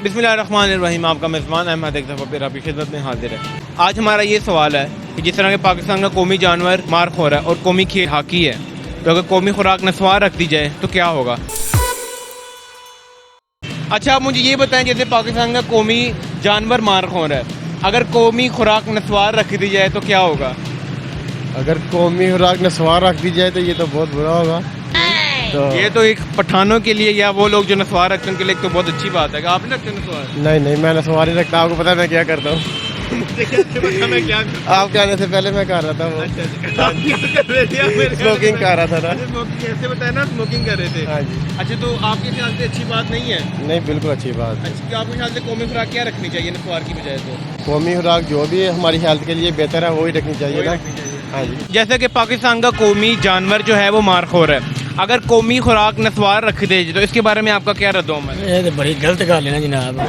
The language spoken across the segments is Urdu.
بسم اللہ الرحمن الرحیم. آپ کا میزبان احمد ایک دفعہ پھر آپ کی خدمت میں حاضر ہے. آج ہمارا یہ سوال ہے کہ جس طرح کہ پاکستان کا قومی جانور مار خور ہے اور قومی کھیل ہاکی ہے، تو اگر قومی خوراک نسوار رکھ دی جائے تو کیا ہوگا؟ اچھا آپ مجھے یہ بتائیں، جیسے پاکستان کا قومی جانور مار خور ہے، اگر قومی خوراک نسوار رکھ دی جائے تو کیا ہوگا؟ اگر قومی خوراک نسوار رکھ دی جائے تو یہ تو بہت برا ہوگا. تو یہ تو ایک پٹھانوں کے لیے یا وہ لوگ جو نسوار رکھتے ہیں ان کے لیے تو بہت اچھی بات ہے کہ آپ نہیں رکھتے نسوار. نہیں میں نسوار ہی رکھتا. آپ کو پتا ہے میں کیا کرتا ہوں. آپ کے آنے سے پہلے میں کر رہا تھا وہ اسموکنگ کر رہا تھا نا. کیسے بتایا نا اسموکنگ کر رہے تھے. ہاں جی. اچھا تو آپ کے خیال سے اچھی بات نہیں ہے؟ نہیں بالکل اچھی بات. اچھا کہ آپ کے خیال سے قومی خوراک کیا رکھنی چاہیے نسوار کی بجائے؟ تو قومی خوراک جو بھی ہماری ہیلتھ کے لیے بہتر ہے وہی رکھنی چاہیے نا. ہاں جی. جیسے کہ پاکستان کا قومی جانور جو ہے وہ مار خور ہے، اگر قومی خوراک نسوار رکھ دے تو اس کے بارے میں آپ کا کیا رد عمل ہے؟ یہ تو بڑی غلط گل ہے نا جناب.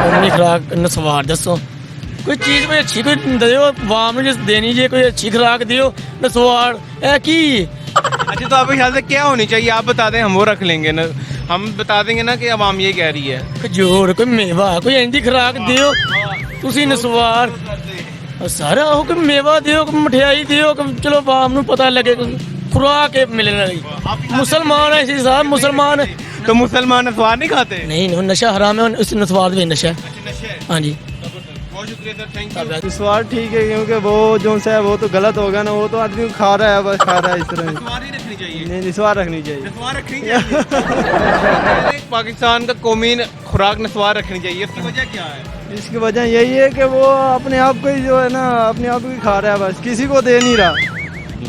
قومی خوراک نسوار دسو، کوئی چیز کوئی اچھی کوئی دیو عوام نے دینی جی، کوئی اچھی خوراک دیو نسوار اے کی. اچھا تو آپ کے خیال سے کیا ہونی چاہیے؟ آپ بتا دیں ہم وہ رکھ لیں گے نا، ہم بتا دیں گے نا کہ عوام یہ کہہ رہی ہے. کھجور کوئی میوہ کوئی ایندی خوراک دیو تسی نسوار سارا وہ کوئی میوہ دیو کوئی مٹھائی دیو، چلو عوام نو پتہ لگے خوراک ملنے والی. مسلمان ہے اسی صاحب مسلمان تو مسلمان نسوار نہیں کھاتے؟ نہیں نشہ حرام ہے، اس نسوار بھی نشہ ہے. ہاں جی بہت شکریہ سر، تھینک یو. نسوار ٹھیک ہے کیونکہ وہ جو ہے وہ تو غلط ہوگا نا، وہ تو آدمی کھا رہا ہے بس کھا رہا ہے اس طرح. نسوار ہی رکھنی چاہیے. نہیں نسوار رکھنی چاہیے. نسوار رکھنی چاہیے. پاکستان کا قومی خوراک نسوار رکھنی چاہیے، اس کی وجہ کیا ہے؟ اس کی وجہ یہی ہے کہ وہ اپنے آپ کو ہی جو ہے نا اپنے آپ کو ہی کھا رہا ہے، بس کسی کو دے نہیں رہا.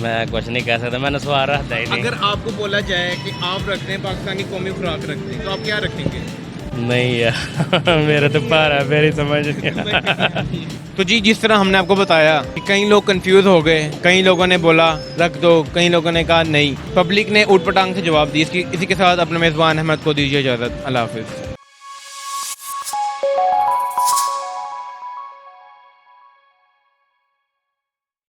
میں کچھ نہیں کہہ سکتا، میں نسوار رکھتا ہی نہیں. اگر آپ کو بولا جائے کہ آپ رکھتے ہیں پاکستانی قومی خوراک رکھتے ہیں تو آپ کیا رکھیں گے؟ نہیں یار میرا تو پارا میری سمجھ نہیں. تو جی جس طرح ہم نے آپ کو بتایا کہ کئی لوگ کنفیوز ہو گئے، کئی لوگوں نے بولا رکھ دو، کئی لوگوں نے کہا نہیں. پبلک نے اوٹ پٹانگ سے جواب دی. اسی کے ساتھ اپنے میزبان احمد کو دیجیے اجازت. اللہ حافظ.